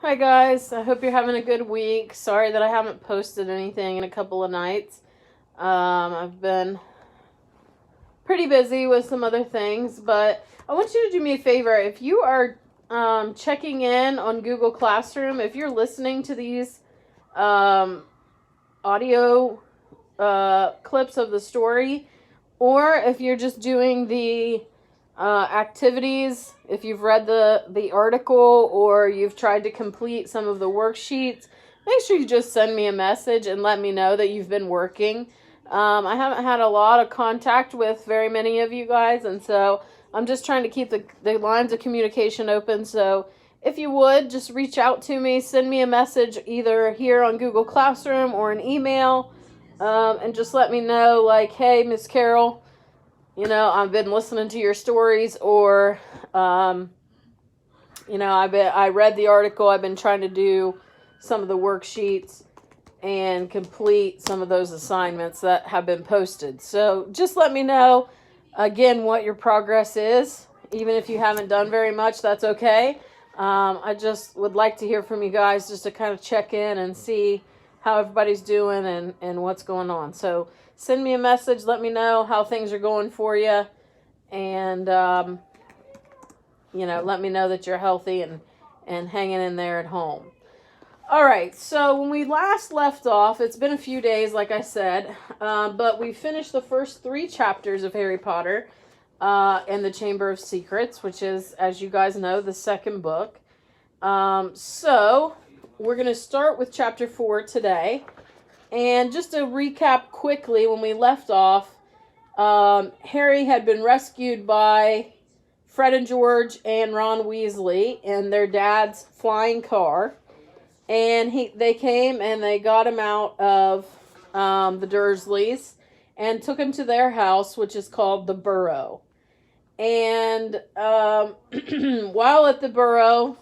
Hi guys, I hope you're having a good week. Sorry that I haven't posted anything in a couple of nights. I've been pretty busy with some other things, but I want you to do me a favor. If you are checking in on Google Classroom, if you're listening to these um, audio clips of the story, or if you're just doing the activities, if you've read the article or you've tried to complete some of the worksheets, make sure you just send me a message and let me know that you've been working. I haven't had a lot of contact with very many of you guys, and so I'm just trying to keep the lines of communication open. So if you would, just reach out to me, send me a message either here on Google Classroom or an email, and just let me know, like, hey, Miss Carroll, I've been listening to your stories, or, I read the article. I've been trying to do some of the worksheets and complete some of those assignments that have been posted. So just let me know, again, what your progress is. Even if you haven't done very much, that's okay. I just would like to hear from you guys just to kind of check in and see how everybody's doing and what's going on. So send me a message. Let me know how things are going for you. And, let me know that you're healthy and hanging in there at home. All right, so when we last left off, it's been a few days, like I said, but we finished the first 3 chapters of Harry Potter and the Chamber of Secrets, which is, as you guys know, the second book. So we're going to start with chapter 4 today. And just to recap quickly, when we left off, Harry had been rescued by Fred and George and Ron Weasley in their dad's flying car. And they came and they got him out of the Dursleys and took him to their house, which is called the Burrow. And while at the Burrow,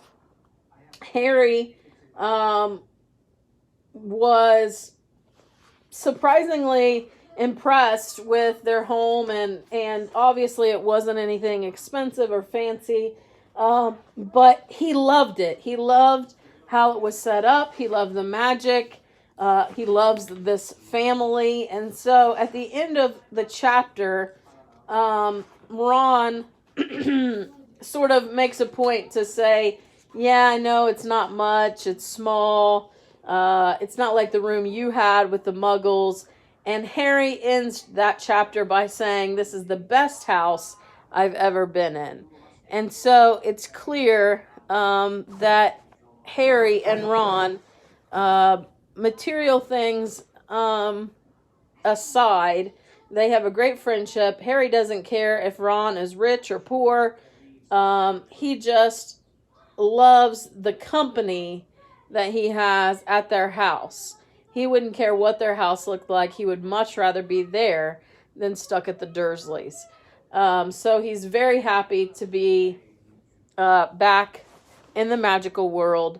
Harry was surprisingly impressed with their home, and obviously it wasn't anything expensive or fancy, but he loved it. He loved how it was set up. He loved the magic. He loves this family. And so at the end of the chapter, Ron sort of makes a point to say, yeah, I know it's not much. It's small. It's not like the room you had with the muggles. And Harry ends that chapter by saying, this is the best house I've ever been in. And so it's clear that Harry and Ron, material things aside, they have a great friendship. Harry doesn't care if Ron is rich or poor. He just loves the company that he has at their house. He wouldn't care what their house looked like. He would much rather be there than stuck at the Dursleys. So he's very happy to be back in the magical world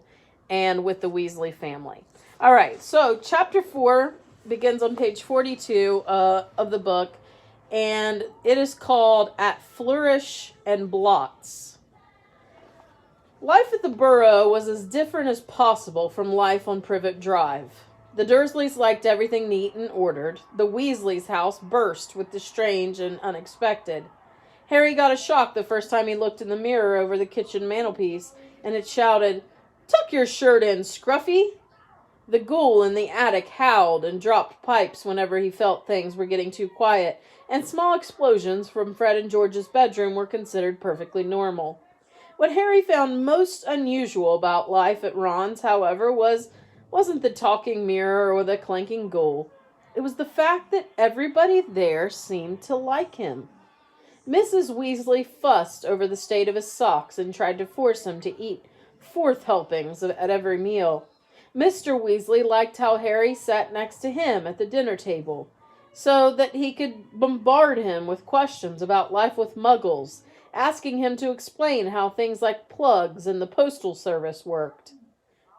and with the Weasley family. All right, so chapter 4 begins on page 42 of the book, and it is called At Flourish and Blots. Life at the Burrow was as different as possible from life on Privet Drive. The Dursleys liked everything neat and ordered. The Weasleys' house burst with the strange and unexpected. Harry got a shock the first time he looked in the mirror over the kitchen mantelpiece, and it shouted, "Tuck your shirt in, Scruffy!" The ghoul in the attic howled and dropped pipes whenever he felt things were getting too quiet, and small explosions from Fred and George's bedroom were considered perfectly normal. What Harry found most unusual about life at Ron's, however, wasn't the talking mirror or the clanking ghoul. It was the fact that everybody there seemed to like him. Mrs. Weasley fussed over the state of his socks and tried to force him to eat 4 helpings at every meal. Mr. Weasley liked how Harry sat next to him at the dinner table, so that he could bombard him with questions about life with muggles, asking him to explain how things like plugs and the postal service worked.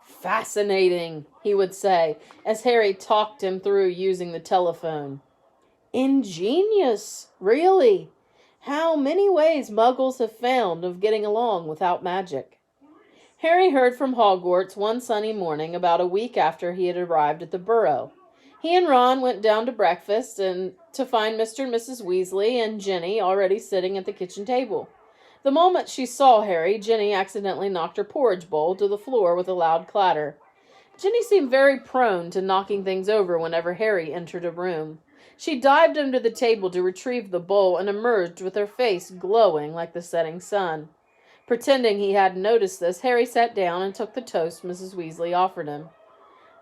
"Fascinating," he would say, as Harry talked him through using the telephone. "Ingenious, really. How many ways muggles have found of getting along without magic." Harry heard from Hogwarts one sunny morning about a week after he had arrived at the Burrow. He and Ron went down to breakfast and to find Mr. and Mrs. Weasley and Ginny already sitting at the kitchen table. The moment she saw Harry, Ginny accidentally knocked her porridge bowl to the floor with a loud clatter. Ginny seemed very prone to knocking things over whenever Harry entered a room. She dived under the table to retrieve the bowl and emerged with her face glowing like the setting sun. Pretending he hadn't noticed this, Harry sat down and took the toast Mrs. Weasley offered him.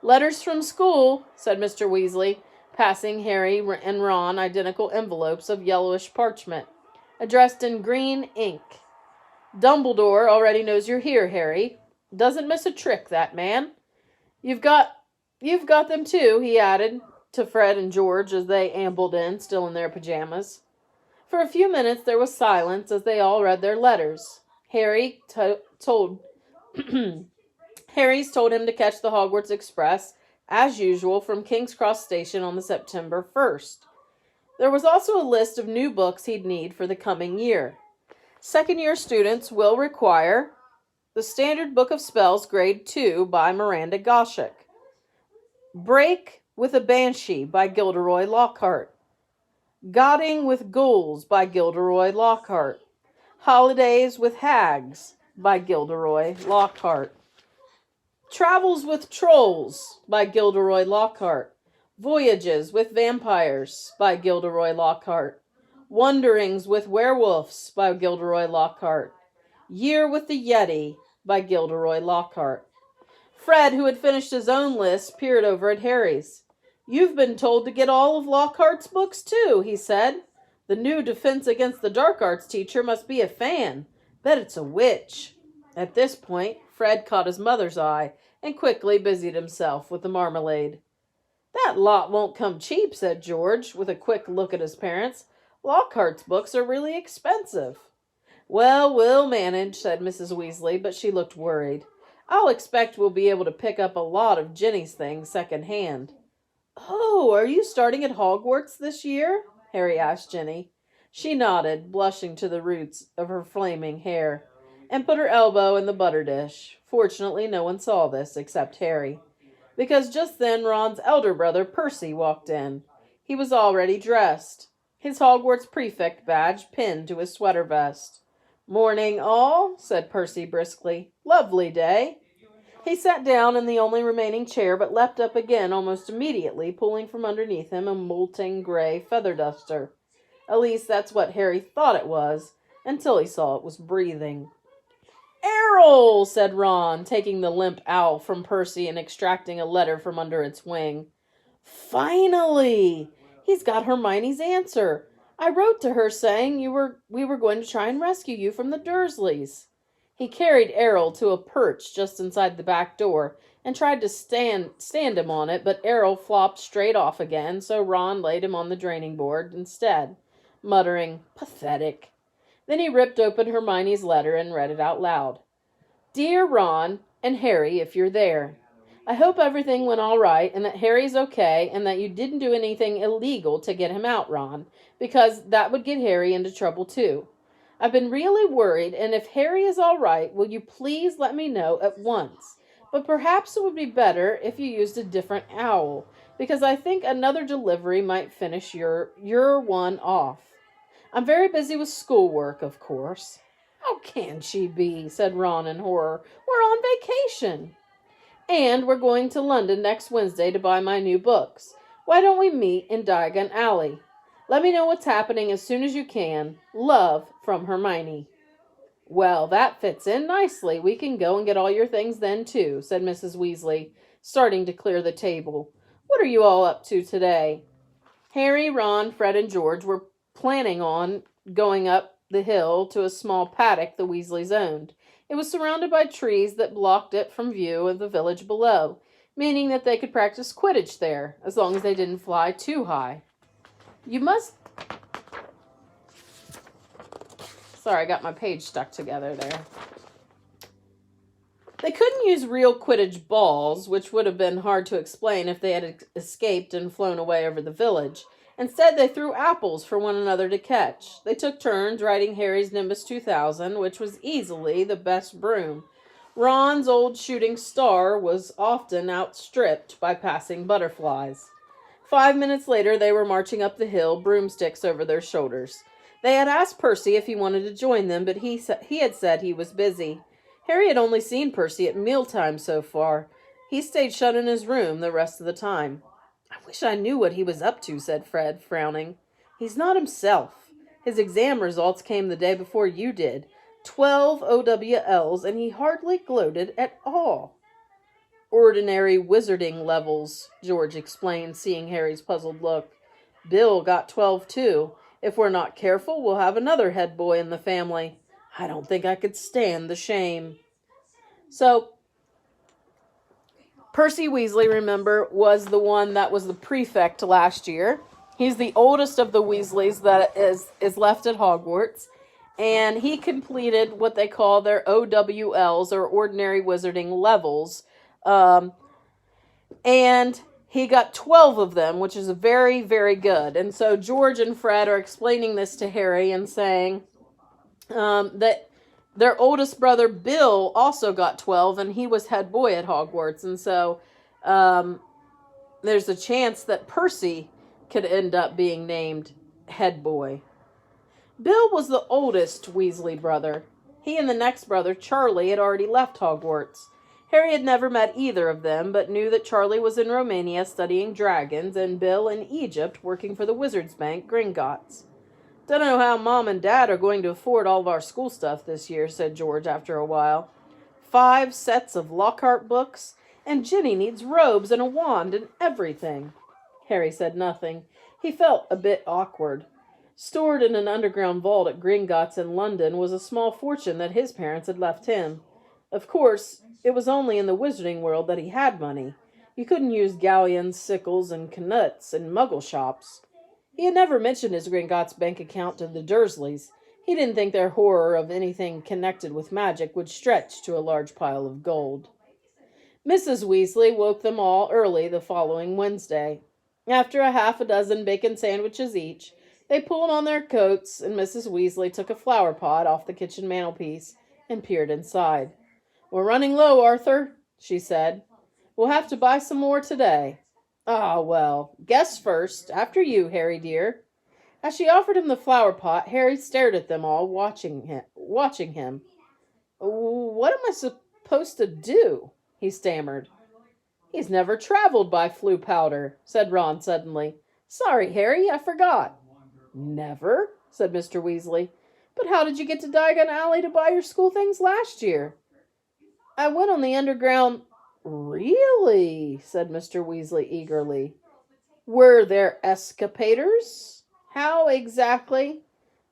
"Letters from school," said Mr. Weasley, passing Harry and Ron identical envelopes of yellowish parchment, addressed in green ink. "Dumbledore already knows you're here, Harry. Doesn't miss a trick, that man. You've got them too," he added to Fred and George as they ambled in, still in their pajamas. For a few minutes there was silence as they all read their letters. Harry's told him to catch the Hogwarts Express, as usual, from King's Cross Station on the September 1st. There was also a list of new books he'd need for the coming year. Second-year students will require the Standard Book of Spells, Grade 2, by Miranda Goshawk. Break with a Banshee by Gilderoy Lockhart. Godding with Ghouls by Gilderoy Lockhart. Holidays with Hags by Gilderoy Lockhart. Travels with Trolls by Gilderoy Lockhart. Voyages with Vampires by Gilderoy Lockhart. Wanderings with Werewolves by Gilderoy Lockhart. Year with the Yeti by Gilderoy Lockhart. Fred, who had finished his own list, peered over at Harry's. "You've been told to get all of Lockhart's books too," he said. "The new Defense Against the Dark Arts teacher must be a fan. Bet it's a witch." At this point, Fred caught his mother's eye and quickly busied himself with the marmalade. "That lot won't come cheap," said George, with a quick look at his parents. "Lockhart's books are really expensive." "Well, we'll manage," said Mrs. Weasley, but she looked worried. "I'll expect we'll be able to pick up a lot of Ginny's things second-hand." "Oh, are you starting at Hogwarts this year?" Harry asked Ginny. She nodded, blushing to the roots of her flaming hair, and put her elbow in the butter dish. Fortunately, no one saw this except Harry, because just then Ron's elder brother, Percy, walked in. He was already dressed, his Hogwarts prefect badge pinned to his sweater vest. "Morning, all," said Percy briskly. "Lovely day." He sat down in the only remaining chair, but leapt up again almost immediately, pulling from underneath him a molting gray feather duster. At least that's what Harry thought it was, until he saw it was breathing. "Errol," said Ron, taking the limp owl from Percy and extracting a letter from under its wing. "Finally! He's got Hermione's answer. I wrote to her saying we were going to try and rescue you from the Dursleys." He carried Errol to a perch just inside the back door and tried to stand him on it, but Errol flopped straight off again, so Ron laid him on the draining board instead, muttering, "Pathetic." Then he ripped open Hermione's letter and read it out loud. "Dear Ron and Harry, if you're there. I hope everything went all right and that Harry's okay and that you didn't do anything illegal to get him out, Ron, because that would get Harry into trouble too. I've been really worried, and if Harry is all right, will you please let me know at once? But perhaps it would be better if you used a different owl, because I think another delivery might finish your one off. I'm very busy with schoolwork, of course." "How can she be?" said Ron in horror. "We're on vacation." "And we're going to London next Wednesday to buy my new books. Why don't we meet in Diagon Alley? Let me know what's happening as soon as you can. Love, from Hermione." "Well, that fits in nicely. We can go and get all your things then, too," said Mrs. Weasley, starting to clear the table. "What are you all up to today?" Harry, Ron, Fred, and George were planning on going up the hill to a small paddock the Weasleys owned. It was surrounded by trees that blocked it from view of the village below, meaning that they could practice Quidditch there, as long as they didn't fly too high. Sorry, I got my page stuck together there. They couldn't use real Quidditch balls, which would have been hard to explain if they had escaped and flown away over the village. Instead, they threw apples for one another to catch. They took turns riding Harry's Nimbus 2000, which was easily the best broom, Ron's old shooting star was often outstripped by passing butterflies. 5 minutes later, they were marching up the hill, broomsticks over their shoulders. They had asked Percy if he wanted to join them, but he had said he was busy. Harry had only seen Percy at mealtime so far. He stayed shut in his room the rest of the time. "I wish I knew what he was up to," said Fred, frowning. "He's not himself. His exam results came the day before you did. 12 OWLs, and he hardly gloated at all." "Ordinary wizarding levels," George explained, seeing Harry's puzzled look. "Bill got 12 too. If we're not careful, we'll have another head boy in the family. I don't think I could stand the shame." So, Percy Weasley, remember, was the one that was the prefect last year. He's the oldest of the Weasleys that is left at Hogwarts. And he completed what they call their OWLs, or Ordinary Wizarding Levels. And he got 12 of them, which is very, very good. And so George and Fred are explaining this to Harry and saying that their oldest brother, Bill, also got 12, and he was head boy at Hogwarts. And so there's a chance that Percy could end up being named head boy. Bill was the oldest Weasley brother. He and the next brother, Charlie, had already left Hogwarts. Harry had never met either of them, but knew that Charlie was in Romania studying dragons, and Bill in Egypt working for the Wizards' Bank, Gringotts. "Don't know how Mom and Dad are going to afford all of our school stuff this year," said George after a while. 5 sets of Lockhart books, and Ginny needs robes and a wand and everything." Harry said nothing. He felt a bit awkward. Stored in an underground vault at Gringotts in London was a small fortune that his parents had left him. Of course, it was only in the wizarding world that he had money. You couldn't use galleons, sickles, and knuts in muggle shops. He had never mentioned his Gringotts bank account to the Dursleys. He didn't think their horror of anything connected with magic would stretch to a large pile of gold. Mrs. Weasley woke them all early the following Wednesday. After a half a dozen bacon sandwiches each, they pulled on their coats, and Mrs. Weasley took a flower pot off the kitchen mantelpiece and peered inside. "We're running low, Arthur," she said. "We'll have to buy some more today." "Ah, well, guess first. After you, Harry dear." As she offered him the flower pot, Harry stared at them all, watching him. "What am I supposed to do?" he stammered. "He's never traveled by Floo powder," said Ron suddenly. "Sorry, Harry, I forgot." "Never?" said Mr. Weasley. "But how did you get to Diagon Alley to buy your school things last year?" "I went on the underground—" "Really?" said Mr. Weasley eagerly. "Were there escapadors? How exactly?"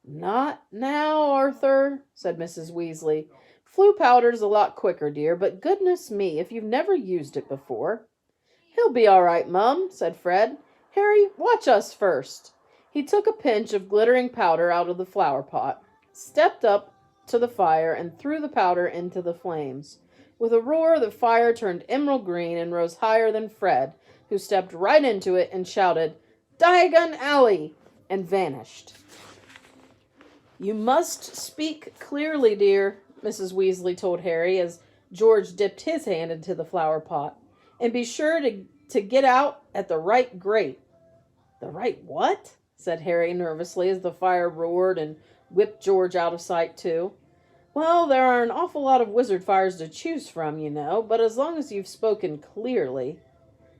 "Not now, Arthur," said Mrs. Weasley. "Floo powder's a lot quicker, dear, but goodness me, if you've never used it before." "He'll be all right, Mum," said Fred. "Harry, watch us first." He took a pinch of glittering powder out of the flower pot, stepped up to the fire, and threw the powder into the flames. With a roar, the fire turned emerald green and rose higher than Fred, who stepped right into it and shouted, "Diagon Alley!" and vanished. "You must speak clearly, dear," Mrs. Weasley told Harry as George dipped his hand into the flower pot. "And be sure to get out at the right grate." "The right what?" said Harry nervously as the fire roared and whipped George out of sight too. "Well, there are an awful lot of wizard fires to choose from, you know, but as long as you've spoken clearly—"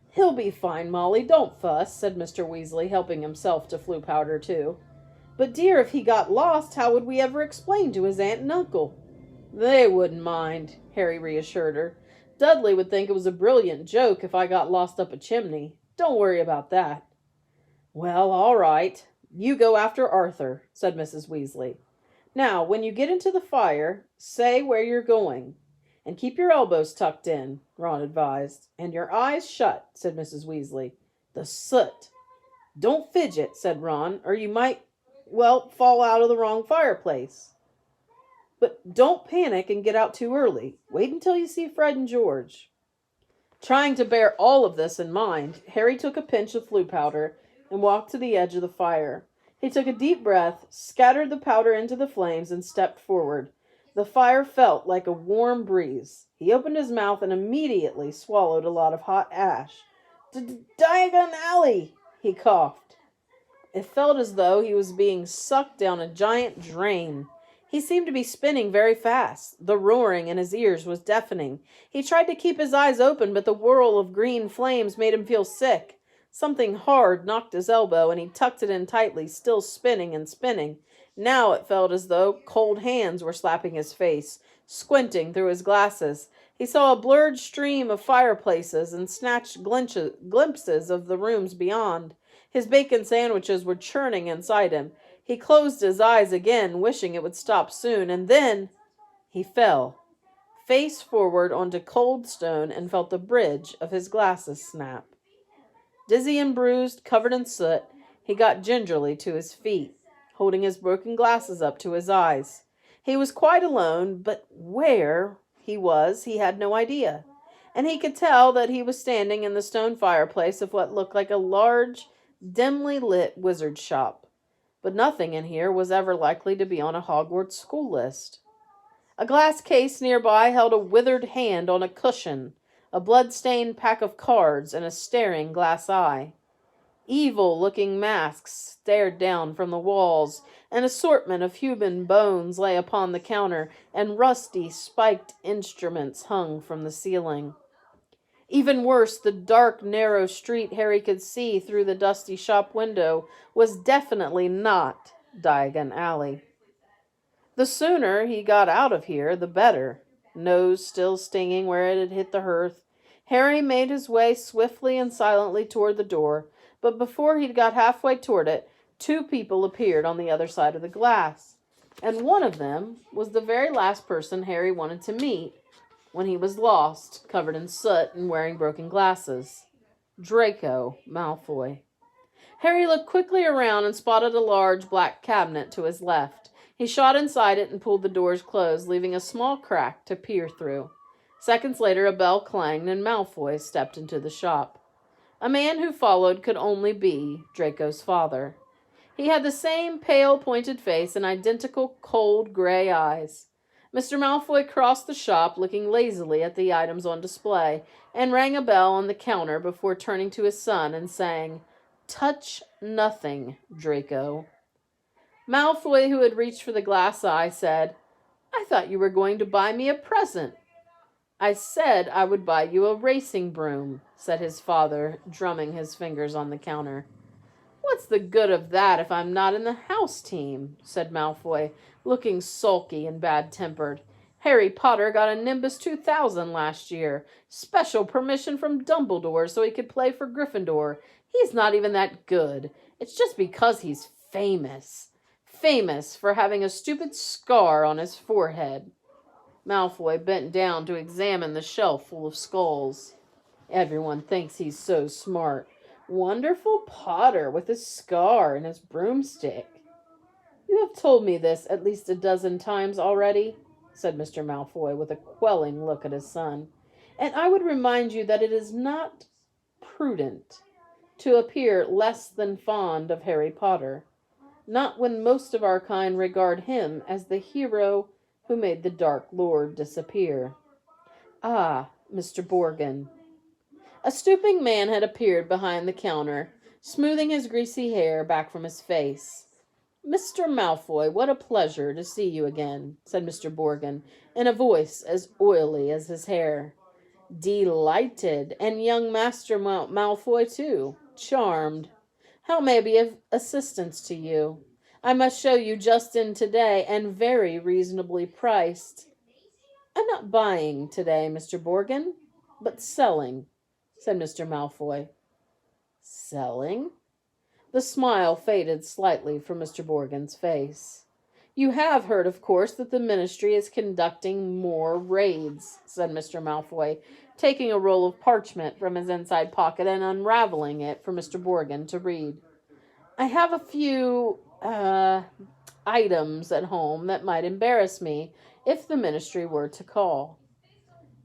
"He'll be fine, Molly, don't fuss," said Mr. Weasley, helping himself to Floo powder too. "But dear, if he got lost, how would we ever explain to his aunt and uncle?" "They wouldn't mind," Harry reassured her. "Dudley would think it was a brilliant joke if I got lost up a chimney. Don't worry about that." "Well, all right. You go after Arthur," said Mrs. Weasley. "Now, when you get into the fire, say where you're going. And keep your elbows tucked in," Ron advised. "And your eyes shut," said Mrs. Weasley. "The soot." "Don't fidget," said Ron, "or you might, fall out of the wrong fireplace. But don't panic and get out too early. Wait until you see Fred and George." Trying to bear all of this in mind, Harry took a pinch of Floo powder and walked to the edge of the fire. He took a deep breath, scattered the powder into the flames, and stepped forward. The fire felt like a warm breeze. He opened his mouth and immediately swallowed a lot of hot ash. Diagon Alley, he coughed. It felt as though he was being sucked down a giant drain. He seemed to be spinning very fast. The roaring in his ears was deafening. He tried to keep his eyes open, but the whirl of green flames made him feel sick. Something hard knocked his elbow, and he tucked it in tightly, still spinning and spinning. Now it felt as though cold hands were slapping his face. Squinting through his glasses, he saw a blurred stream of fireplaces and snatched glimpses of the rooms beyond. His bacon sandwiches were churning inside him. He closed his eyes again, wishing it would stop soon, and then he fell, face forward onto cold stone, and felt the bridge of his glasses snap. Dizzy and bruised, covered in soot, he got gingerly to his feet, holding his broken glasses up to his eyes. He was quite alone, but where he was, he had no idea. And he could tell that he was standing in the stone fireplace of what looked like a large, dimly lit wizard shop. But nothing in here was ever likely to be on a Hogwarts school list. A glass case nearby held a withered hand on a cushion, a blood-stained pack of cards, and a staring glass eye. Evil-looking masks stared down from the walls. An assortment of human bones lay upon the counter, and rusty, spiked instruments hung from the ceiling. Even worse, the dark, narrow street Harry could see through the dusty shop window was definitely not Diagon Alley. The sooner he got out of here, the better. Nose still stinging where it had hit the hearth, Harry made his way swiftly and silently toward the door, but before he'd got halfway toward it, two people appeared on the other side of the glass, and one of them was the very last person Harry wanted to meet when he was lost, covered in soot and wearing broken glasses. Draco Malfoy. Harry looked quickly around and spotted a large black cabinet to his left. He shot inside it and pulled the doors closed, leaving a small crack to peer through. Seconds later, a bell clanged and Malfoy stepped into the shop. A man who followed could only be Draco's father. He had the same pale, pointed face and identical cold gray eyes. Mr. Malfoy crossed the shop, looking lazily at the items on display, and rang a bell on the counter before turning to his son and saying, "Touch nothing, Draco." Malfoy, who had reached for the glass eye, said, "I thought you were going to buy me a present." "I said I would buy you a racing broom," said his father, drumming his fingers on the counter. "What's the good of that if I'm not in the house team?" said Malfoy, looking sulky and bad-tempered. "Harry Potter got a Nimbus 2000 last year. Special permission from Dumbledore so he could play for Gryffindor. He's not even that good. It's just because he's famous. Famous for having a stupid scar on his forehead." Malfoy bent down to examine the shelf full of skulls. "Everyone thinks he's so smart. Wonderful Potter with his scar and his broomstick." "You have told me this at least a dozen times already," said Mr. Malfoy with a quelling look at his son. "And I would remind you that it is not prudent to appear less than fond of Harry Potter, not when most of our kind regard him as the hero who made the Dark Lord disappear. Ah, Mr. Borgin." A stooping man had appeared behind the counter, smoothing his greasy hair back from his face. "Mr. Malfoy, what a pleasure to see you again," said Mr. Borgin, in a voice as oily as his hair. "Delighted, and young Master Malfoy too. Charmed. How may I be of assistance to you? I must show you just in today, and very reasonably priced." "I'm not buying today, Mr. Borgin, but selling," said Mr. Malfoy. "Selling?" The smile faded slightly from Mr. Borgin's face. "You have heard, of course, that the Ministry is conducting more raids," said Mr. Malfoy, taking a roll of parchment from his inside pocket and unraveling it for Mr. Borgin to read. "I have a few, items at home that might embarrass me if the Ministry were to call."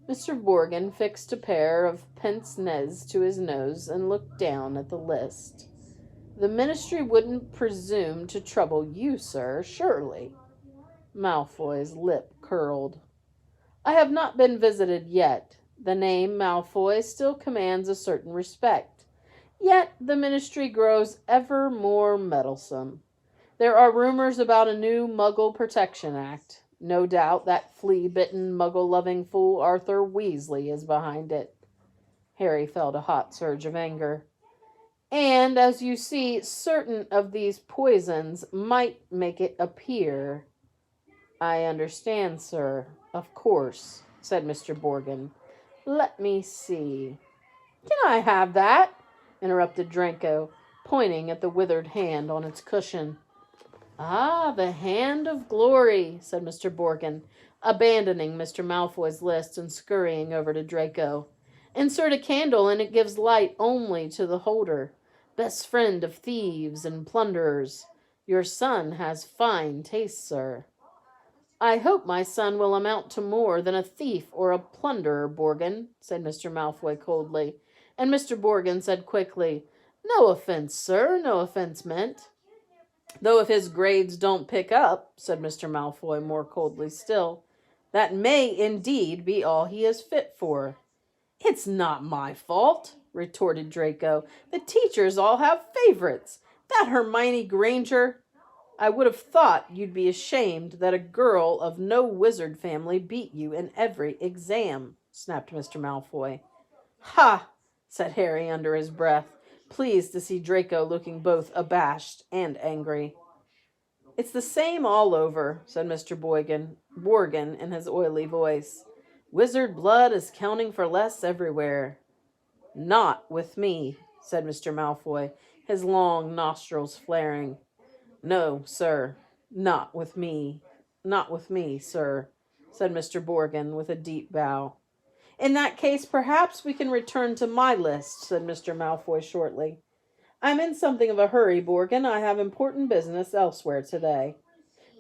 Mr. Borgin fixed a pair of pince-nez to his nose and looked down at the list. "The Ministry wouldn't presume to trouble you, sir, surely?" Malfoy's lip curled. I have not been visited yet. The name Malfoy still commands a certain respect. Yet the ministry grows ever more meddlesome. There are rumors about a new Muggle Protection Act. No doubt that flea-bitten, Muggle-loving fool Arthur Weasley is behind it. Harry felt a hot surge of anger. And, as you see, certain of these poisons might make it appear. I understand, sir. Of course, said Mr. Borgin. Let me see. Can I have that? Interrupted Draco, pointing at the withered hand on its cushion. Ah, the hand of glory, said Mr. Borgin, abandoning Mr. Malfoy's list and scurrying over to Draco. Insert a candle and it gives light only to the holder. Best friend of thieves and plunderers. Your son has fine taste, sir. I hope my son will amount to more than a thief or a plunderer, Borgin, said Mr. Malfoy coldly. And Mr. Borgin said quickly, No offense, sir, no offense meant. Though if his grades don't pick up, said Mr. Malfoy more coldly still, that may indeed be all he is fit for. It's not my fault, retorted Draco. The teachers all have favorites. That Hermione Granger... I would have thought you'd be ashamed that a girl of no wizard family beat you in every exam, snapped Mr. Malfoy. Ha! Said Harry under his breath, pleased to see Draco looking both abashed and angry. It's the same all over, said Mr. Borgin in his oily voice. Wizard blood is counting for less everywhere. Not with me, said Mr. Malfoy, his long nostrils flaring. No, sir, not with me. Not with me, sir, said Mr. Borgin with a deep bow. In that case, perhaps we can return to my list, said Mr. Malfoy shortly. I'm in something of a hurry, Borgin. I have important business elsewhere today.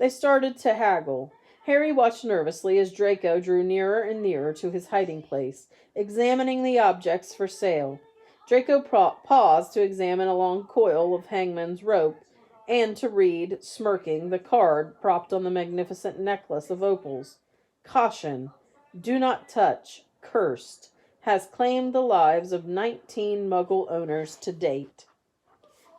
They started to haggle. Harry watched nervously as Draco drew nearer and nearer to his hiding place, examining the objects for sale. Draco paused to examine a long coil of hangman's rope, and to read, smirking, the card propped on the magnificent necklace of opals. Caution, do not touch, cursed, has claimed the lives of 19 Muggle owners to date.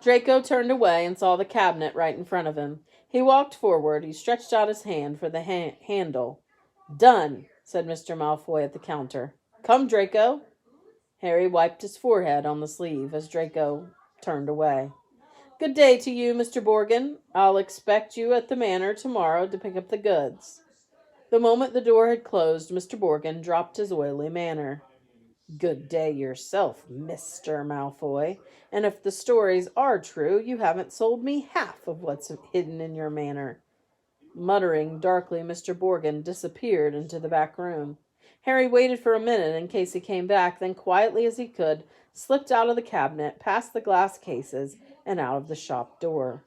Draco turned away and saw the cabinet right in front of him. He walked forward. He stretched out his hand for the handle. Done, said Mr. Malfoy at the counter. Come, Draco. Harry wiped his forehead on the sleeve as Draco turned away. Good day to you, Mr. Borgin. I'll expect you at the manor tomorrow to pick up the goods. The moment the door had closed, Mr. Borgin dropped his oily manner. Good day yourself, Mr. Malfoy. And if the stories are true, you haven't sold me half of what's hidden in your manor. Muttering darkly, Mr. Borgin disappeared into the back room. Harry waited for a minute in case he came back, then quietly as he could, slipped out of the cabinet, past the glass cases, and out of the shop door.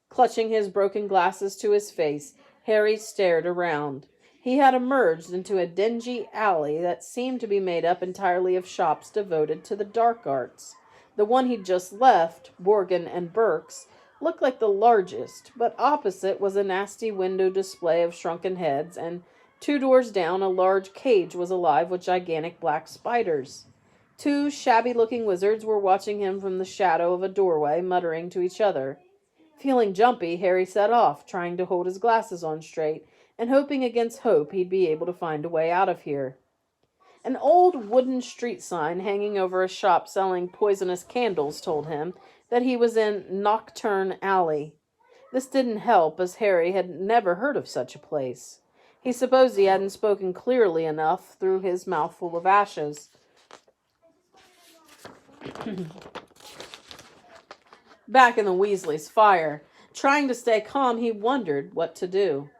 Clutching his broken glasses to his face, Harry stared around. He had emerged into a dingy alley that seemed to be made up entirely of shops devoted to the dark arts. The one he'd just left, Borgin and Burke's, looked like the largest, but opposite was a nasty window display of shrunken heads, and 2 doors down a large cage was alive with gigantic black spiders. 2 shabby-looking wizards were watching him from the shadow of a doorway, muttering to each other. Feeling jumpy, Harry set off, trying to hold his glasses on straight, and hoping against hope he'd be able to find a way out of here. An old wooden street sign hanging over a shop selling poisonous candles told him that he was in Nocturne Alley. This didn't help, as Harry had never heard of such a place. He supposed he hadn't spoken clearly enough through his mouthful of ashes. Back in the Weasleys' fire, trying to stay calm, he wondered what to do.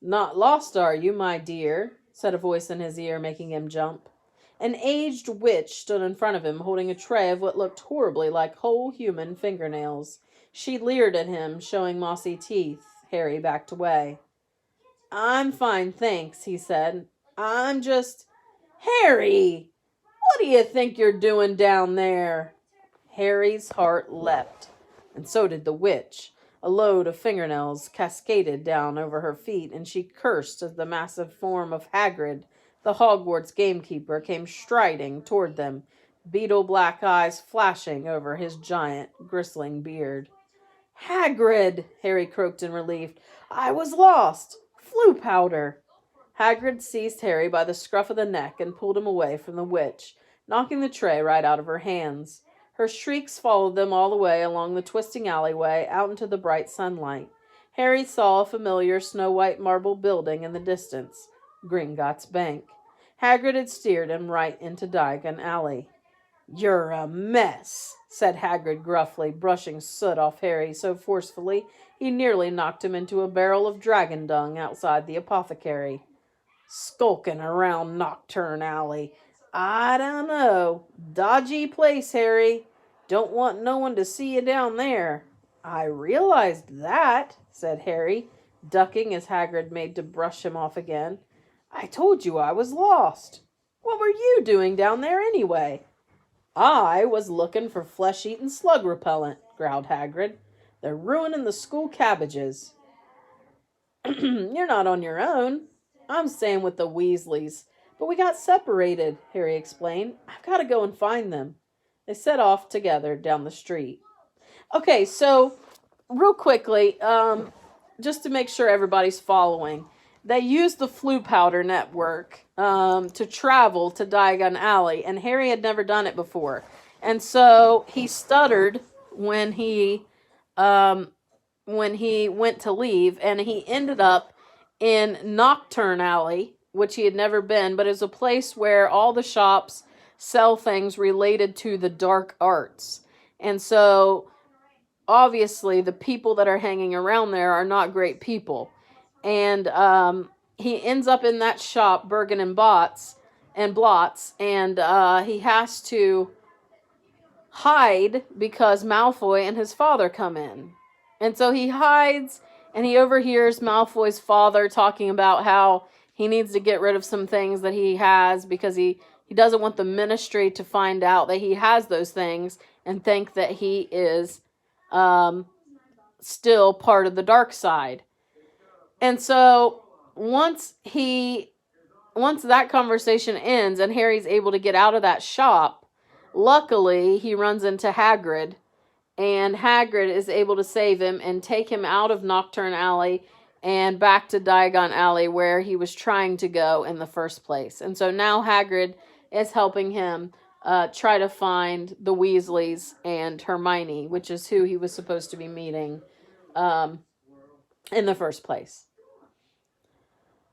Not lost, are you, my dear? Said a voice in his ear, making him jump. An aged witch stood in front of him, holding a tray of what looked horribly like whole human fingernails. She leered at him, showing mossy teeth. Harry backed away. I'm fine, thanks, he said. I'm just... Harry! What do you think you're doing down there? Harry's heart leapt, and so did the witch. A load of fingernails cascaded down over her feet, and she cursed as the massive form of Hagrid, the Hogwarts gamekeeper, came striding toward them, beetle-black eyes flashing over his giant, bristling beard. "Hagrid!" Harry croaked in relief. "I was lost! Floo powder!" Hagrid seized Harry by the scruff of the neck and pulled him away from the witch, knocking the tray right out of her hands. Her shrieks followed them all the way along the twisting alleyway out into the bright sunlight. Harry saw a familiar snow-white marble building in the distance, Gringotts Bank. Hagrid had steered him right into Diagon Alley. "You're a mess," said Hagrid gruffly, brushing soot off Harry so forcefully he nearly knocked him into a barrel of dragon dung outside the apothecary. "Skulking around Knockturn Alley. I don't know. Dodgy place, Harry. Don't want no one to see you down there." "I realized that," said Harry, ducking as Hagrid made to brush him off again. "I told you I was lost. What were you doing down there anyway?" "I was looking for flesh-eating slug repellent," growled Hagrid. "They're ruining the school cabbages." "You're not on your own. I'm staying with the Weasleys. But we got separated," Harry explained. "I've got to go and find them." They set off together down the street. Okay, so real quickly, just to make sure everybody's following, they used the Floo powder network to travel to Diagon Alley, and Harry had never done it before. And so he stuttered when he went to leave, and he ended up in Knockturn Alley, which he had never been, but is a place where all the shops sell things related to the dark arts. And so, obviously, the people that are hanging around there are not great people. And he ends up in that shop, Bergen and Blotz, and he has to hide because Malfoy and his father come in. And so he hides, and he overhears Malfoy's father talking about how he needs to get rid of some things that he has because he doesn't want the ministry to find out that he has those things and think that he is still part of the dark side. And so once that conversation ends and Harry's able to get out of that shop, luckily he runs into Hagrid, and Hagrid is able to save him and take him out of Knockturn Alley and back to Diagon Alley where he was trying to go in the first place. And so now Hagrid is helping him try to find the Weasleys and Hermione, which is who he was supposed to be meeting in the first place.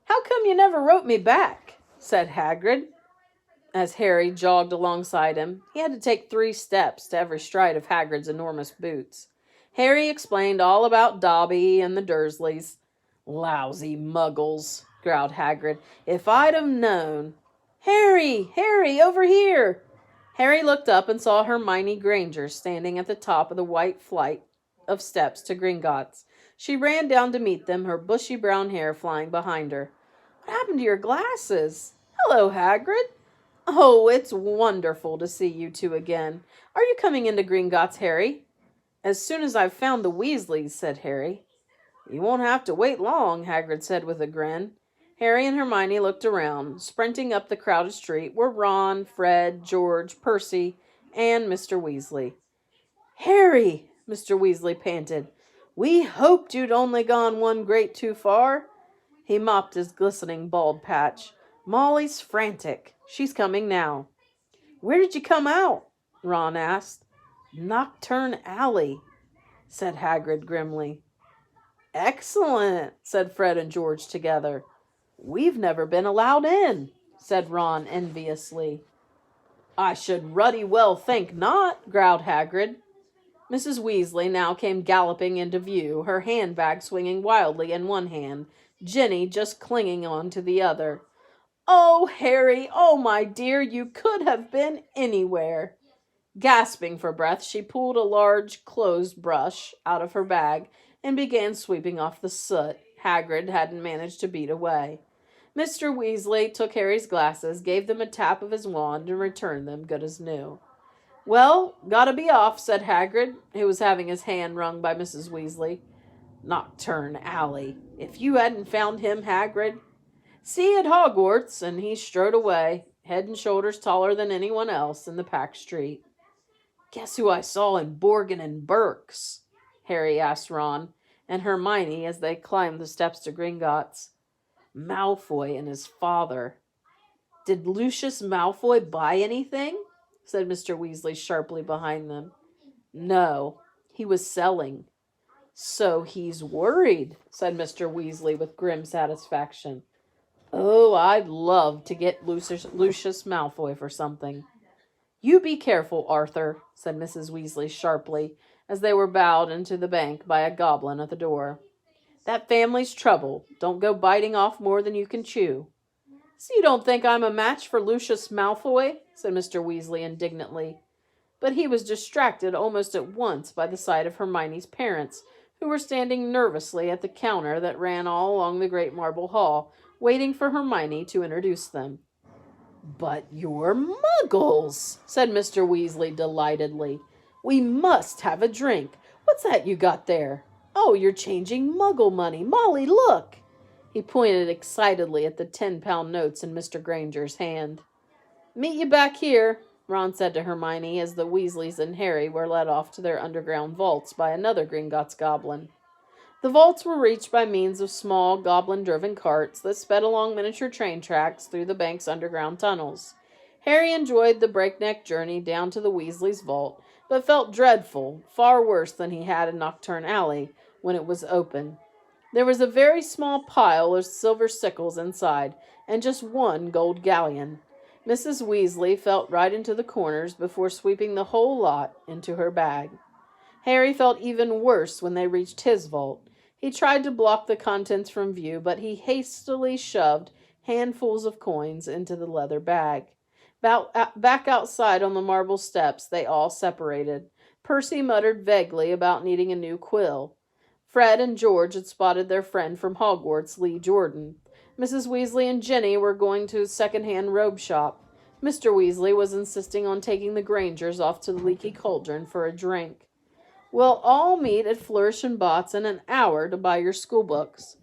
"How come you never wrote me back?" said Hagrid, as Harry jogged alongside him. He had to take 3 steps to every stride of Hagrid's enormous boots. Harry explained all about Dobby and the Dursleys. "Lousy muggles," growled Hagrid. "If I'd have known—" Harry, over here!" Harry looked up and saw Hermione Granger standing at the top of the white flight of steps to Gringotts. She ran down to meet them, her bushy brown hair flying behind her. "What happened to your glasses?" "Hello, Hagrid." "Oh, it's wonderful to see you two again. Are you coming into Gringotts, Harry?" "As soon as I've found the Weasleys," said Harry. "You won't have to wait long," Hagrid said with a grin. Harry and Hermione looked around. Sprinting up the crowded street were Ron, Fred, George, Percy, and Mr. Weasley. "Harry," Mr. Weasley panted, "we hoped you'd only gone one grade too far." He mopped his glistening bald patch. "Molly's frantic. She's coming now." "Where did you come out?" Ron asked. "Knockturn Alley," said Hagrid grimly. "Excellent," said Fred and George together. "We've never been allowed in," said Ron enviously. "I should ruddy well think not," growled Hagrid. Mrs. Weasley now came galloping into view, her handbag swinging wildly in one hand, Ginny just clinging on to the other. "Oh, Harry, oh, my dear, you could have been anywhere." Gasping for breath, she pulled a large clothes brush out of her bag and began sweeping off the soot Hagrid hadn't managed to beat away. Mr. Weasley took Harry's glasses, gave them a tap of his wand, and returned them good as new. "Well, gotta be off," said Hagrid, who was having his hand wrung by Mrs. Weasley. Nocturne Alley. If you hadn't found him, Hagrid. See you at Hogwarts, and he strode away, head and shoulders taller than anyone else in the packed street. Guess who I saw in Borgin and Burke's? Harry asked Ron and Hermione as they climbed the steps to Gringotts. Malfoy and his father. Did Lucius Malfoy buy anything? Said Mr. Weasley sharply behind them. No, he was selling. So he's worried, said Mr. Weasley with grim satisfaction. Oh, I'd love to get Lucius Malfoy for something. You be careful, Arthur, said Mrs. Weasley sharply, as they were bowed into the bank by a goblin at the door. That family's trouble. Don't go biting off more than you can chew. So you don't think I'm a match for Lucius Malfoy? Said Mr. Weasley indignantly. But he was distracted almost at once by the sight of Hermione's parents, who were standing nervously at the counter that ran all along the great marble hall, waiting for Hermione to introduce them. But you're muggles, said Mr. Weasley delightedly. We must have a drink. What's that you got there? Oh, you're changing muggle money. Molly, look! He pointed excitedly at the 10-pound notes in Mr. Granger's hand. Meet you back here, Ron said to Hermione as the Weasleys and Harry were led off to their underground vaults by another Gringotts goblin. The vaults were reached by means of small, goblin-driven carts that sped along miniature train tracks through the bank's underground tunnels. Harry enjoyed the breakneck journey down to the Weasleys' vault, but felt dreadful, far worse than he had in Nocturne Alley, when it was open. There was a very small pile of silver sickles inside, and just one gold galleon. Mrs. Weasley felt right into the corners before sweeping the whole lot into her bag. Harry felt even worse when they reached his vault. He tried to block the contents from view, but he hastily shoved handfuls of coins into the leather bag. Back outside on the marble steps, they all separated. Percy muttered vaguely about needing a new quill. Fred and George had spotted their friend from Hogwarts, Lee Jordan. Mrs. Weasley and Ginny were going to a second-hand robe shop. Mr. Weasley was insisting on taking the Grangers off to the Leaky Cauldron for a drink. We'll all meet at Flourish and Bott's in an hour to buy your school books,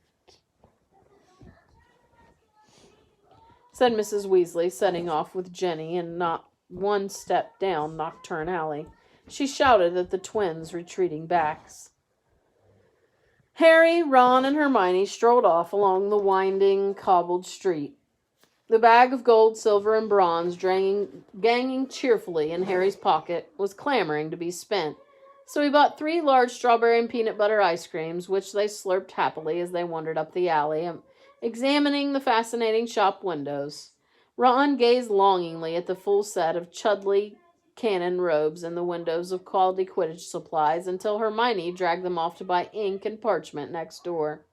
said Mrs. Weasley, setting off with Jenny and not one step down Nocturne Alley. She shouted at the twins' retreating backs. Harry, Ron, and Hermione strolled off along the winding, cobbled street. The bag of gold, silver, and bronze, ganging cheerfully in Harry's pocket, was clamoring to be spent. So he bought 3 large strawberry and peanut butter ice creams, which they slurped happily as they wandered up the alley, examining the fascinating shop windows. Ron gazed longingly at the full set of Chudley cannon robes in the windows of quality Quidditch supplies until Hermione dragged them off to buy ink and parchment next door.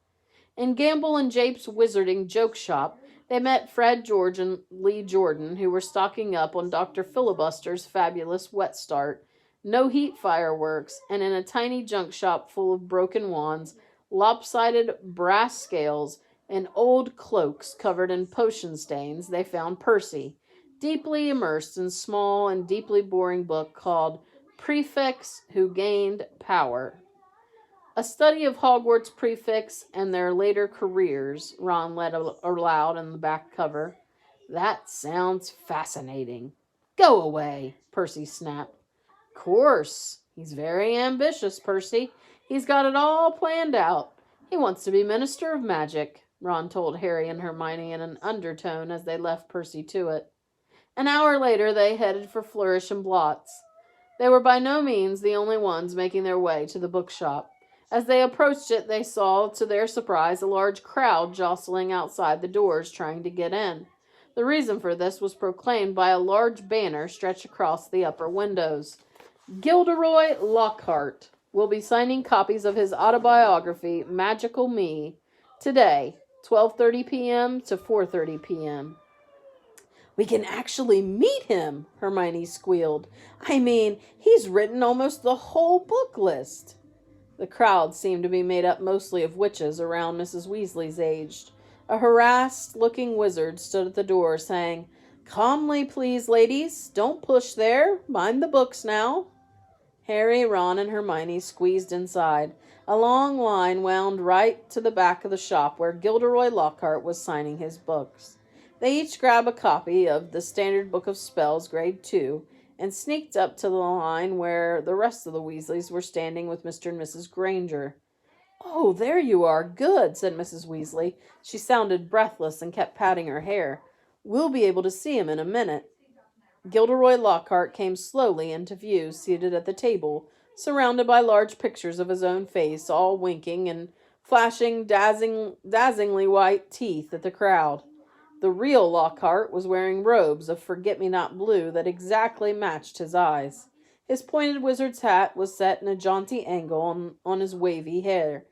In Gamble and Jape's Wizarding Joke Shop, they met Fred, George, and Lee Jordan, who were stocking up on Dr. Filibuster's fabulous wet start, no-heat fireworks, and in a tiny junk shop full of broken wands, lopsided brass scales, and old cloaks covered in potion stains, they found Percy, deeply immersed in a small and deeply boring book called Prefects Who Gained Power. A study of Hogwarts prefects and their later careers, Ron read aloud in the back cover. That sounds fascinating. Go away, Percy snapped. Course. He's very ambitious, Percy. He's got it all planned out. He wants to be Minister of Magic, Ron told Harry and Hermione in an undertone as they left Percy to it. An hour later, they headed for Flourish and Blott's. They were by no means the only ones making their way to the bookshop. As they approached it, they saw, to their surprise, a large crowd jostling outside the doors trying to get in. The reason for this was proclaimed by a large banner stretched across the upper windows. Gilderoy Lockhart will be signing copies of his autobiography, Magical Me, today, 12:30 p.m. to 4:30 p.m. We can actually meet him, Hermione squealed. I mean, he's written almost the whole book list. The crowd seemed to be made up mostly of witches around Mrs. Weasley's age. A harassed-looking wizard stood at the door, saying, Calmly, please, ladies. Don't push there. Mind the books now. Harry, Ron, and Hermione squeezed inside. A long line wound right to the back of the shop where Gilderoy Lockhart was signing his books. They each grabbed a copy of the Standard Book of Spells, Grade 2, and sneaked up to the line where the rest of the Weasleys were standing with Mr. and Mrs. Granger. "Oh, there you are. Good," said Mrs. Weasley. She sounded breathless and kept patting her hair. "We'll be able to see him in a minute." Gilderoy Lockhart came slowly into view, seated at the table, surrounded by large pictures of his own face, all winking and flashing dazzlingly white teeth at the crowd. The real Lockhart was wearing robes of forget-me-not blue that exactly matched his eyes. His pointed wizard's hat was set in a jaunty angle on his wavy hair.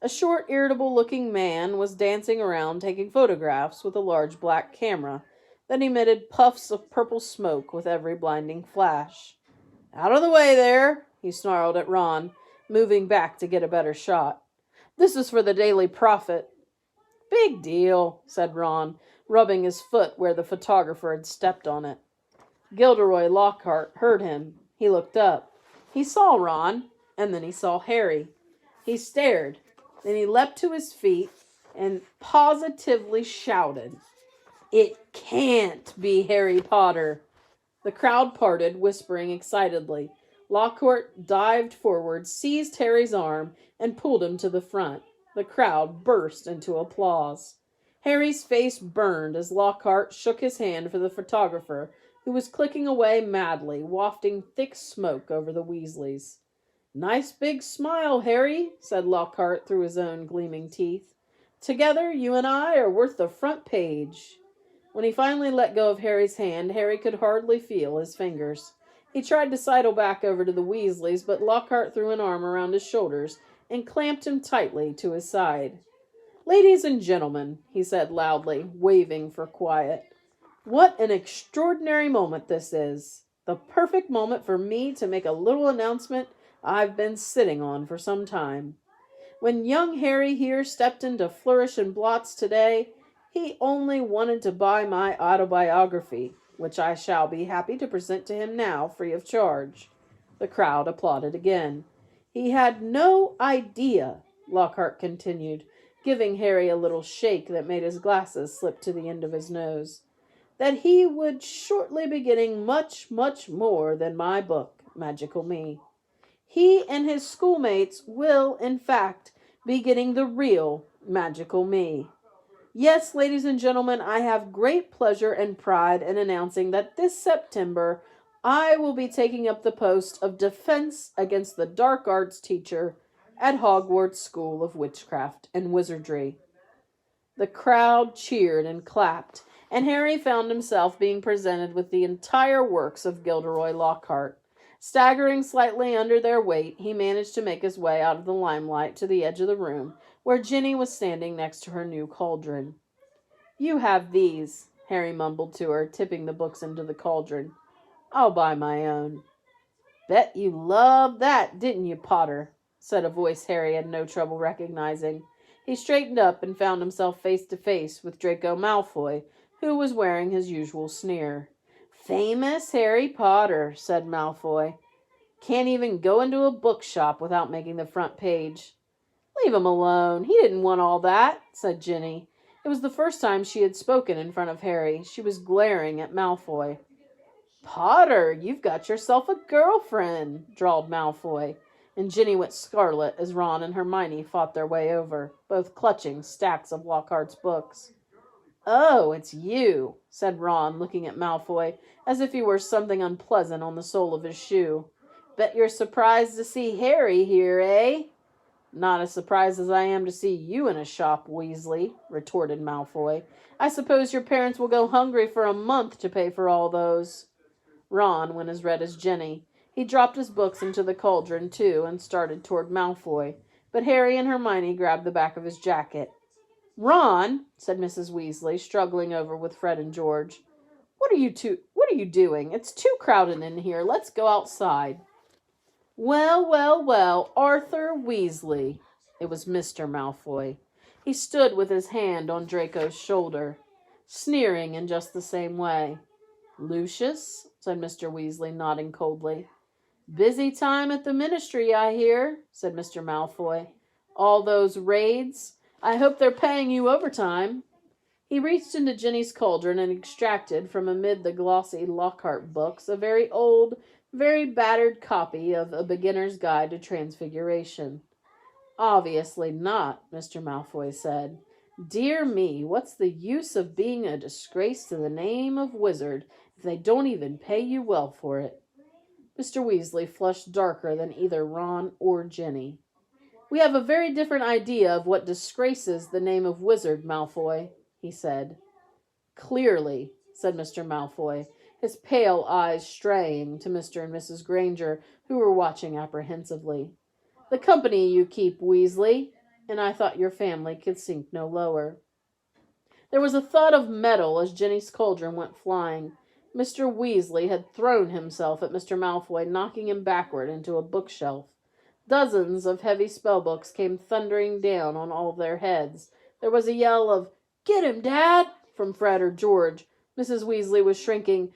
A short, irritable-looking man was dancing around taking photographs with a large black camera that emitted puffs of purple smoke with every blinding flash. "Out of the way there," he snarled at Ron, moving back to get a better shot. "This is for the Daily Prophet." "Big deal," said Ron, rubbing his foot where the photographer had stepped on it. Gilderoy Lockhart heard him. He looked up. He saw Ron, and then he saw Harry. He stared. Then he leapt to his feet and positively shouted, "It can't be Harry Potter!" The crowd parted, whispering excitedly. Lockhart dived forward, seized Harry's arm, and pulled him to the front. The crowd burst into applause. Harry's face burned as Lockhart shook his hand for the photographer, who was clicking away madly, wafting thick smoke over the Weasleys. "Nice big smile, Harry," said Lockhart through his own gleaming teeth. "Together, you and I are worth the front page." When he finally let go of Harry's hand, Harry could hardly feel his fingers. He tried to sidle back over to the Weasleys, but Lockhart threw an arm around his shoulders and clamped him tightly to his side. "Ladies and gentlemen," he said loudly, waving for quiet, "what an extraordinary moment this is. The perfect moment for me to make a little announcement I've been sitting on for some time. When young Harry here stepped into Flourish and Blots today, he only wanted to buy my autobiography, which I shall be happy to present to him now, free of charge." The crowd applauded again. "He had no idea," Lockhart continued, giving Harry a little shake that made his glasses slip to the end of his nose, "that he would shortly be getting much, much more than my book, Magical Me. He and his schoolmates will, in fact, be getting the real Magical Me. Yes, ladies and gentlemen, I have great pleasure and pride in announcing that this September I will be taking up the post of Defense Against the Dark Arts teacher at Hogwarts School of Witchcraft and Wizardry." The crowd cheered and clapped, and Harry found himself being presented with the entire works of Gilderoy Lockhart. Staggering slightly under their weight, he managed to make his way out of the limelight to the edge of the room, where Ginny was standing next to her new cauldron. "You have these," Harry mumbled to her, tipping the books into the cauldron. "I'll buy my own." "Bet you loved that, didn't you, Potter?" said a voice Harry had no trouble recognizing. He straightened up and found himself face to face with Draco Malfoy, who was wearing his usual sneer. "Famous Harry Potter," said Malfoy. "Can't even go into a bookshop without making the front page." "Leave him alone. He didn't want all that," said Ginny. It was the first time she had spoken in front of Harry. She was glaring at Malfoy. "Potter, you've got yourself a girlfriend," drawled Malfoy, and Ginny went scarlet as Ron and Hermione fought their way over, both clutching stacks of Lockhart's books. "Oh, it's you," said Ron, looking at Malfoy as if he were something unpleasant on the sole of his shoe. "Bet you're surprised to see Harry here, eh?" "Not as surprised as I am to see you in a shop, Weasley," retorted Malfoy. "I suppose your parents will go hungry for a month to pay for all those." Ron went as red as Ginny. He dropped his books into the cauldron, too, and started toward Malfoy, but Harry and Hermione grabbed the back of his jacket. "Ron," said Mrs. Weasley, struggling over with Fred and George. What are you doing? It's too crowded in here. Let's go outside." Well, Arthur Weasley." It was Mr. Malfoy. He stood with his hand on Draco's shoulder, sneering in just the same way. "Lucius," said Mr. Weasley, nodding coldly. Busy time at the ministry, I hear, said Mr. Malfoy. All those raids. I hope they're paying you overtime. He reached into Ginny's cauldron and extracted from amid the glossy Lockhart books a very old, very battered copy of A Beginner's Guide to Transfiguration. Obviously not, Mr. Malfoy said. Dear me, what's the use of being a disgrace to the name of wizard if they don't even pay you well for it? Mr. Weasley flushed darker than either Ron or Ginny. We have a very different idea of what disgraces the name of wizard, Malfoy, he said. Clearly, said Mr. Malfoy, his pale eyes straying to Mr. and Mrs. Granger, who were watching apprehensively. The company you keep, Weasley, and I thought your family could sink no lower. There was a thud of metal as Ginny's cauldron went flying. Mr. Weasley had thrown himself at Mr. Malfoy, knocking him backward into a bookshelf. Dozens of heavy spellbooks came thundering down on all their heads. There was a yell of, "Get him, Dad!" from Fred or George. Mrs. Weasley was shrinking.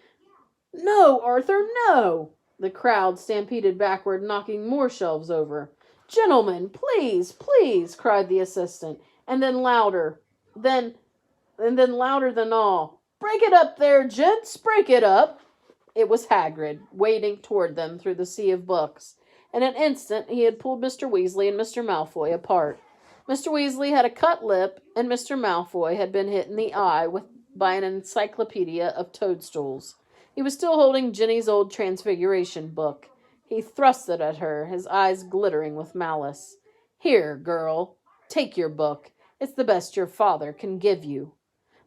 "No, Arthur, no!" The crowd stampeded backward, knocking more shelves over. "Gentlemen, please, please!" cried the assistant, and then louder, then louder than all. "Break it up there, gents, break it up!" It was Hagrid, wading toward them through the sea of books. In an instant he had pulled Mr. Weasley and Mr. Malfoy apart. Mr. Weasley had a cut lip, and Mr. Malfoy had been hit in the eye by an encyclopedia of toadstools. He was still holding Ginny's old Transfiguration book. He thrust it at her, his eyes glittering with malice. "Here, girl, take your book. It's the best your father can give you."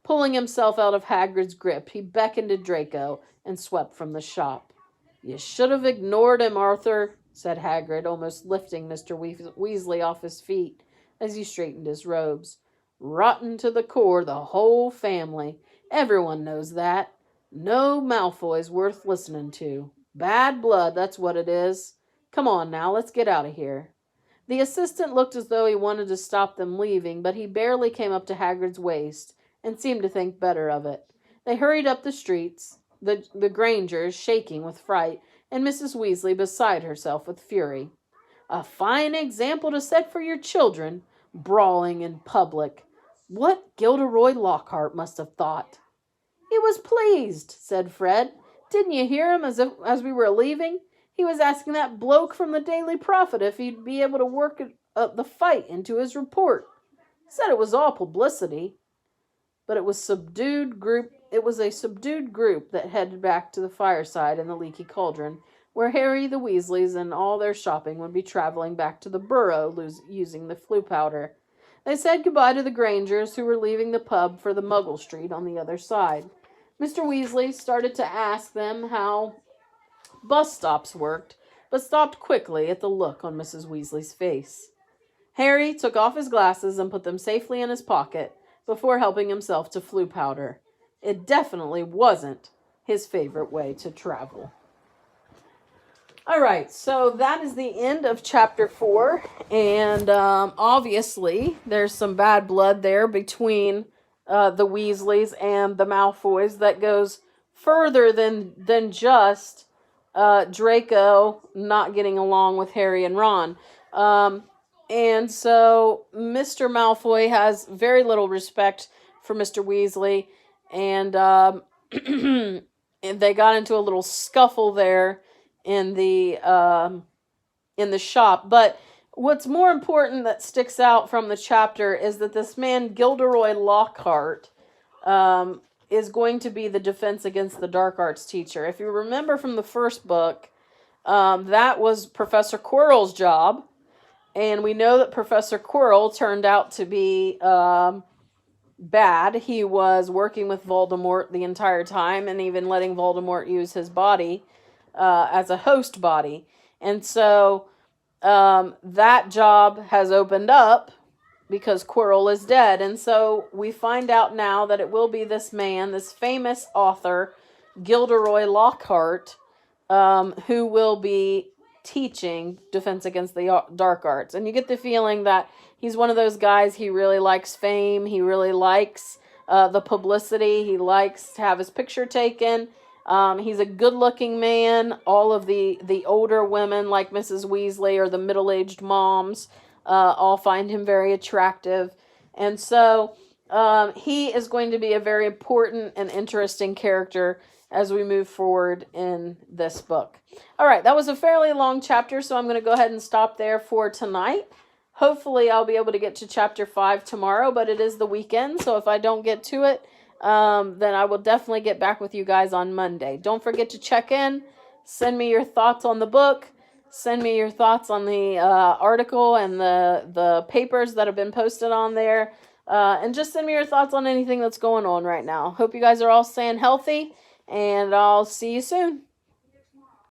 Pulling himself out of Hagrid's grip, he beckoned to Draco and swept from the shop. "You should have ignored him, Arthur," said Hagrid, almost lifting Mr. Weasley off his feet as he straightened his robes. "Rotten to the core, the whole family. Everyone knows that. No Malfoy's worth listening to. Bad blood, that's what it is. Come on now, let's get out of here." The assistant looked as though he wanted to stop them leaving, but he barely came up to Hagrid's waist and seemed to think better of it. They hurried up the streets, the Grangers shaking with fright, and Mrs. Weasley beside herself with fury. "A fine example to set for your children, brawling in public. What Gilderoy Lockhart must have thought." "He was pleased," said Fred. "Didn't you hear him as we were leaving? He was asking that bloke from the Daily Prophet if he'd be able to work the fight into his report. Said it was all publicity." But it was a subdued group that headed back to the fireside in the leaky cauldron, where Harry, the Weasleys, and all their shopping would be traveling back to the Burrow using the flu powder. They said goodbye to the Grangers, who were leaving the pub for the Muggle Street on the other side. Mr. Weasley started to ask them how bus stops worked, but stopped quickly at the look on Mrs. Weasley's face. Harry took off his glasses and put them safely in his pocket before helping himself to flu powder. It definitely wasn't his favorite way to travel. All right, so that is the end of Chapter 4, and obviously there's some bad blood there between the Weasleys and the Malfoys that goes further than just Draco not getting along with Harry and Ron. And so Mr. Malfoy has very little respect for Mr. Weasley, and they got into a little scuffle there in the shop. But what's more important that sticks out from the chapter is that this man Gilderoy Lockhart is going to be the defense against the dark arts teacher. If you remember from the first book, that was Professor Quirrell's job. And we know that Professor Quirrell turned out to be bad. He was working with Voldemort the entire time and even letting Voldemort use his body as a host body. And so that job has opened up because Quirrell is dead. And so we find out now that it will be this man, this famous author, Gilderoy Lockhart, who will be teaching Defense Against the Dark Arts. And you get the feeling that he's one of those guys, he really likes fame, he really likes the publicity, he likes to have his picture taken, He's a good-looking man. All of the older women, like Mrs. Weasley, or the middle-aged moms, all find him very attractive. And so he is going to be a very important and interesting character as we move forward in this book. All right, that was a fairly long chapter, so I'm going to go ahead and stop there for tonight. Hopefully I'll be able to get to chapter 5 tomorrow, but it is the weekend, so if I don't get to it, then I will definitely get back with you guys on Monday. Don't forget to check in. Send me your thoughts on the book. Send me your thoughts on the article and the papers that have been posted on there. And just send me your thoughts on anything that's going on right now. Hope you guys are all staying healthy, and I'll see you soon.